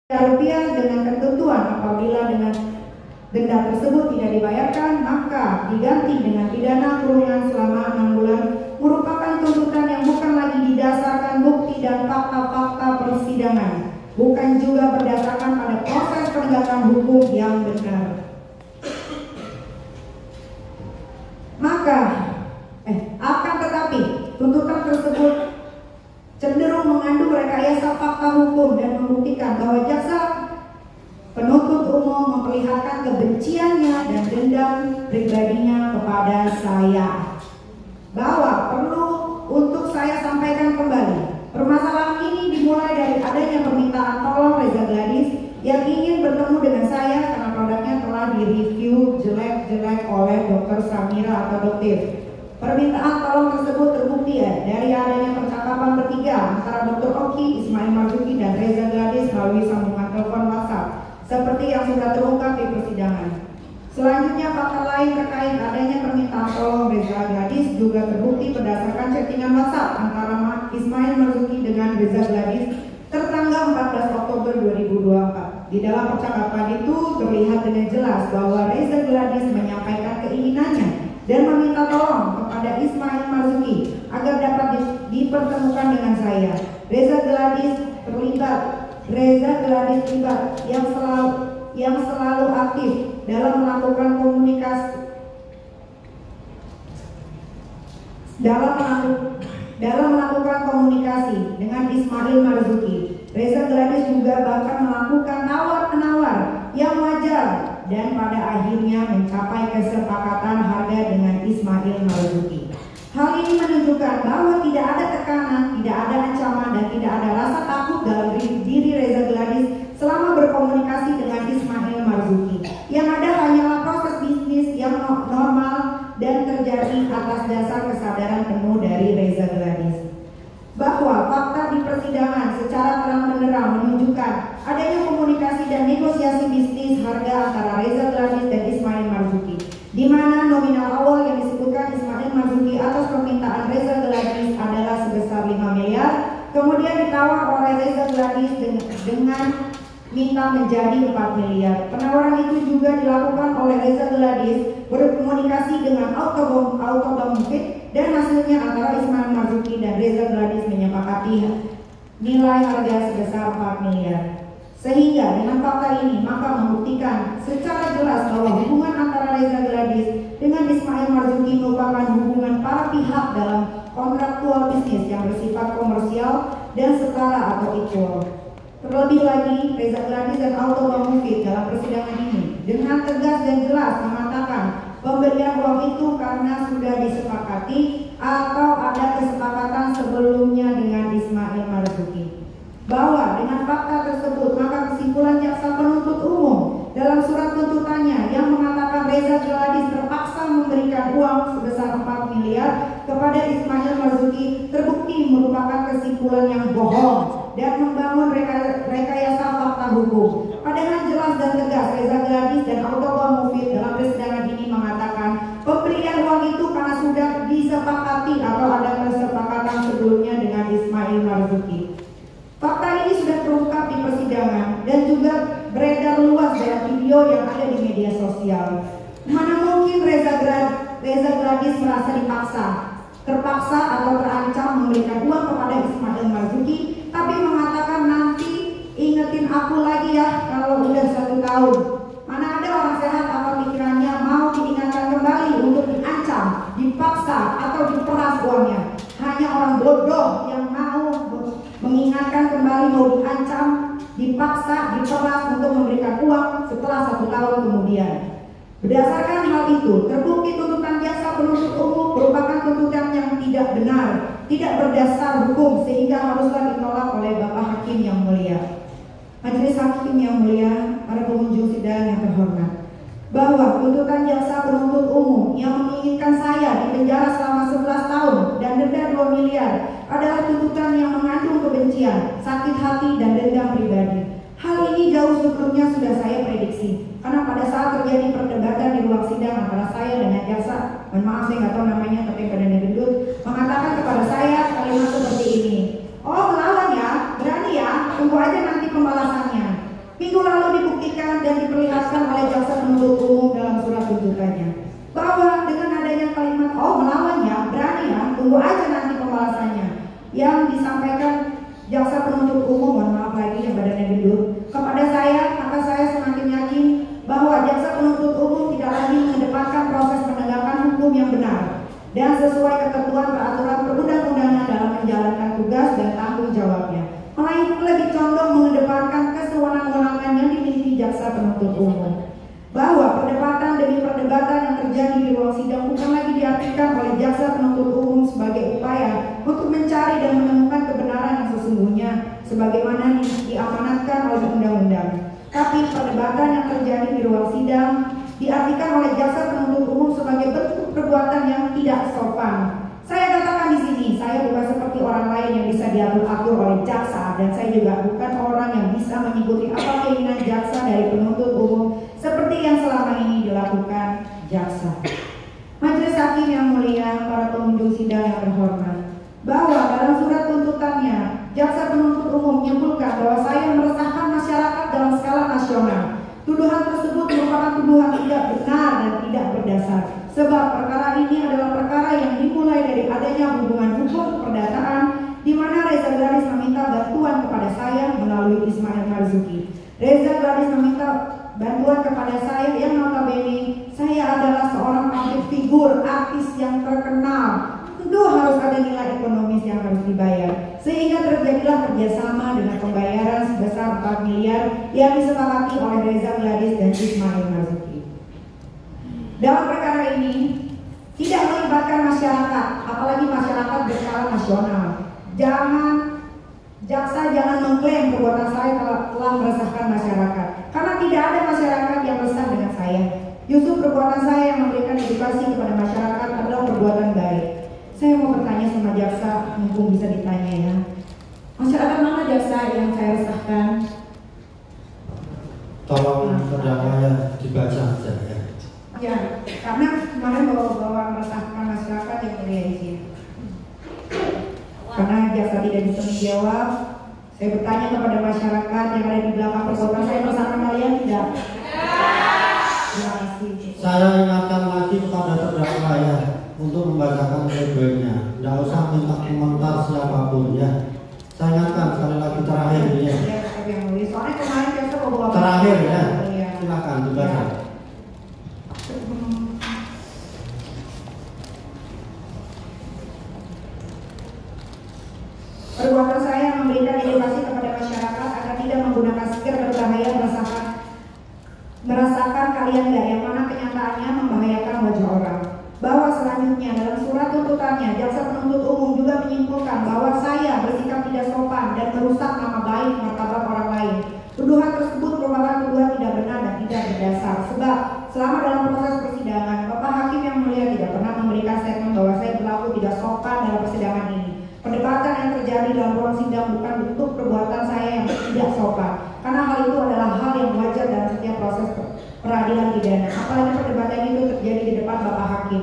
rupiah dengan ketentuan apabila dengan denda tersebut tidak dibayarkan maka diganti dengan pidana kurungan selama 6 bulan merupakan tuntutan yang bukan lagi didasarkan bukti dan fakta-fakta persidangan, bukan juga berdasarkan pada proses penegakan hukum yang benar. Akan tetapi tuntutan tersebut cenderung mengandung rekayasa fakta hukum dan membuktikan bahwa jaksa penuntut umum memperlihatkan kebenciannya dan dendam pribadinya kepada saya. Bahwa perlu untuk saya sampaikan kembali, permasalahan ini dimulai dari adanya permintaan tolong Reza Gladys yang ingin bertemu dengan saya karena produknya telah direview jelek-jelek oleh Dr. Samira atau Dokter. Permintaan tolong tersebut terbukti dari adanya percakapan bertiga antara Dr. Oki, Ismail Marzuki, dan Reza Gladys melalui sambungan telepon WhatsApp seperti yang sudah terungkap di persidangan. Selanjutnya, fakta lain terkait adanya permintaan tolong Reza Gladys juga terbukti berdasarkan chattingan WhatsApp antara Ismail Marzuki dengan Reza Gladys tertanggal 14 Oktober 2024. Di dalam percakapan itu terlihat dengan jelas bahwa Reza Gladys menyampaikan keinginannya dan meminta tolong kepada Ismail Marzuki agar dapat dipertemukan dengan saya. Reza Gladys terlibat yang selalu aktif dalam melakukan komunikasi dengan Ismail Marzuki. Reza Gladys juga bahkan melakukan tawar-menawar yang wajar dan pada akhirnya mencapai kesepakatan harga dengan Ismail Marzuki. Hal ini menunjukkan bahwa tidak ada tekanan, tidak ada ancaman, dan tidak ada rasa takut dalam diri Reza Gladys selama berkomunikasi dengan Ismail Marzuki. Yang ada hanyalah proses bisnis yang normal dan terjadi atas dasar kesadaran penuh dari Reza Gladys. Bahwa fakta di persidangan secara terang-benderang menunjukkan adanya komunikasi dan negosiasi bisnis harga antara Reza Gladys dan Ismail Marzuki, di mana nominal awal yang disebutkan Ismail Marzuki atas permintaan Reza Gladys adalah sebesar 5 miliar, kemudian ditawar oleh Reza Gladys dengan minta menjadi 4 miliar. Penawaran itu juga dilakukan oleh Reza Gladys berkomunikasi dengan Autobom Mufid, dan hasilnya antara Ismail Marzuki dan Reza Gladys menyepakati nilai harga sebesar 4 miliar. Sehingga dengan fakta ini maka membuktikan secara jelas bahwa hubungan antara Reza Gladys dengan Ismail Marzuki merupakan hubungan para pihak dalam kontraktual bisnis yang bersifat komersial dan setara atau equal. Terlebih lagi, Reza Gladys dan Autobom Mufid dalam persidangan ini dengan tegas dan jelas mengatakan pemberian uang itu karena sudah disepakati atau ada kesepakatan sebelumnya dengan Ismail Marzuki. Bahwa dengan fakta tersebut maka kesimpulan jaksa penuntut umum dalam surat tuntutannya yang mengatakan Reza Gladys terpaksa memberikan uang sebesar 4 miliar kepada Ismail Marzuki terbukti merupakan kesimpulan yang bohong dan membangun rekayasa fakta hukum. Padahal jelas dan tegas Reza Gladys dan Autobom Mufid dalam persidangan ini mengatakan pemberian uang itu karena sudah disepakati atau ada kesepakatan sebelumnya dengan Ismail Marzuki. Fakta ini sudah terungkap di persidangan dan juga beredar luas dalam video yang ada di media sosial. Mana mungkin Reza Gladys merasa terpaksa atau terancam memberikan uang kepada Ismail Marzuki, tapi mengatakan nanti ingetin aku lagi ya kalau udah 1 tahun. Mana ada orang sehat apa pikirannya mau diingatkan kembali untuk diancam, dipaksa atau diperas uangnya. Hanya orang bodoh yang mau mengingatkan kembali, mau diancam, dipaksa, diperas untuk memberikan uang setelah 1 tahun kemudian. Berdasarkan hal itu, terbukti tuntutan jaksa penuntut umum merupakan tuntutan yang tidak benar, tidak berdasar hukum, sehingga haruslah ditolak oleh Bapak Hakim yang mulia. Majelis Hakim yang mulia, para pengunjung sidang yang terhormat, bahwa tuntutan jaksa penuntut umum yang menginginkan saya dipenjara selama 11 tahun dan denda 2 miliar adalah tuntutan yang mengandung kebencian, sakit hati, dan dendam pribadi. Hal ini jauh sebelumnya sudah saya prediksi, karena pada saat terjadi perdebatan di ruang sidang antara saya dengan jaksa, mohon maaf saya nggak tahu namanya tapi pada gendut, mengatakan kepada saya kalimat seperti ini, oh melawan ya, berani ya, tunggu aja nanti pembalasannya. dibuktikan dan diperlihatkan oleh jaksa penuntut umum dalam surat tuntutannya. Bahwa dengan adanya kalimat "oh melawannya, berani ya, tunggu aja nanti pembalasannya", yang disampaikan jaksa penuntut umum, mohon maaf lagi yang badannya gendut, kepada saya, maka saya semakin yakin bahwa jaksa penuntut umum tidak lagi mengedepankan proses penegakan hukum yang benar dan sesuai ketentuan peraturan perundang-undangan dalam menjalankan tugas dan tanggung jawabnya, melainkan lebih condong mengedepankan kesewenang-wenangan yang dimiliki jaksa penuntut umum. Bahwa perdebatan demi perdebatan yang terjadi di ruang sidang bukan lagi diartikan oleh jaksa penuntut umum sebagai upaya untuk mencari dan menemukan kebenaran yang sesungguhnya sebagaimana diamanatkan oleh undang-undang. Tapi perdebatan yang terjadi di ruang sidang diartikan oleh jaksa penuntut umum sebagai bentuk perbuatan yang tidak sopan. Saya katakan di sini, saya bukan seperti orang lain yang bisa diatur-atur oleh jaksa, dan saya juga bukan orang yang bisa mengikuti apa keinginan jaksa dari penuntut umum seperti yang selama ini dilakukan jaksa. Majelis hakim yang mulia, para pengunjung sidang yang terhormat, bahwa dalam surat tuntutannya, jaksa penuntut umum menyimpulkan bahwa saya meresahkan masyarakat dalam skala nasional. Tuduhan tersebut merupakan tuduhan tidak benar dan tidak berdasar, sebab perkara ini adalah perkara yang dimulai dari adanya hubungan hukum perdataan di mana Reza Gladys meminta bantuan kepada saya melalui Ismail Marzuki. Reza Gladys meminta bantuan kepada saya yang notabene saya adalah seorang public figure, artis yang terkenal. Tentu harus ada nilai ekonomis yang harus dibayar, sehingga terjadilah kerjasama dengan pembayaran sebesar 4 miliar yang disepakati oleh Reza Gladys dan Ismail Marzuki. Dalam perkara ini tidak melibatkan masyarakat, apalagi masyarakat berskala nasional. Jaksa jangan mengklaim perbuatan saya telah meresahkan masyarakat, karena tidak ada masyarakat yang resah dengan saya. Justru perbuatan saya yang memberikan edukasi kepada masyarakat adalah perbuatan baik. Saya mau bertanya sama jaksa, mumpung bisa ditanya ya. Masyarakat mana jaksa yang saya resahkan? Tolong terdakwanya dibaca saja ya. Ya, karena kemarin bawa meresahkan masyarakat yang mulia di sini. Karena jaksa tidak bisa menjawab, saya bertanya kepada masyarakat yang ada di belakang perbuatan saya meresahkan kalian tidak? Terima kasih. Saya ingatkan lagi kepada terdakwa ya, untuk membacakan pledoi-nya. Tidak usah minta komentar siapapun ya. Saya ingatkan sekali lagi terakhir ya. Soalnya kemarin jaksa bawa terakhir ya. Silakan dibaca. Perbuatan saya memberikan edukasi kepada masyarakat agar tidak menggunakan stiker berbahaya merasakan kalian gak, yang mana kenyataannya membahayakan wajah orang. Bahwa selanjutnya dalam surat tuntutannya, jaksa penuntut umum juga menyimpulkan bahwa saya bersikap tidak sopan dan merusak nama baik martabat orang lain. Tuduhan tersebut merupakan tuduhan tidak benar dan tidak berdasar, sebab selama dalam proses persidangan, Bapak Hakim yang mulia tidak pernah memberikan statement bahwa saya berlaku tidak sopan dalam persidangan ini. Perdebatan yang terjadi dalam ruang sidang bukan bentuk perbuatan saya yang tidak sopan, karena hal itu adalah hal yang wajar dalam setiap proses peradilan pidana. Apalagi perdebatan itu terjadi di depan Bapak Hakim.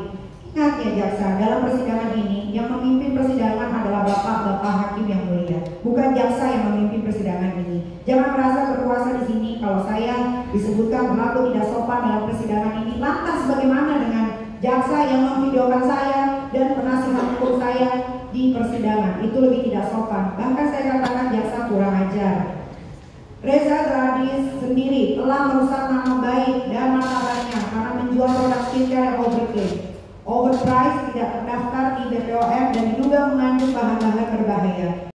Ingat ya jaksa, dalam persidangan ini yang memimpin persidangan adalah Bapak Hakim yang mulia, bukan jaksa yang memimpin persidangan ini. Jangan merasa berkuasa di sini kalau saya disebutkan berlaku tidak sopan dalam persidangan ini. Lantas bagaimana dengan jaksa yang memvideokan saya dan penasihat hukum saya di persidangan? Itu lebih tidak sopan. Bahkan saya katakan jaksa kurang ajar. Reza Gladys sendiri telah merusak nama baik dan martabatnya karena menjual produk skincare yang overpriced, tidak terdaftar di BPOM dan diduga mengandung bahan-bahan berbahaya.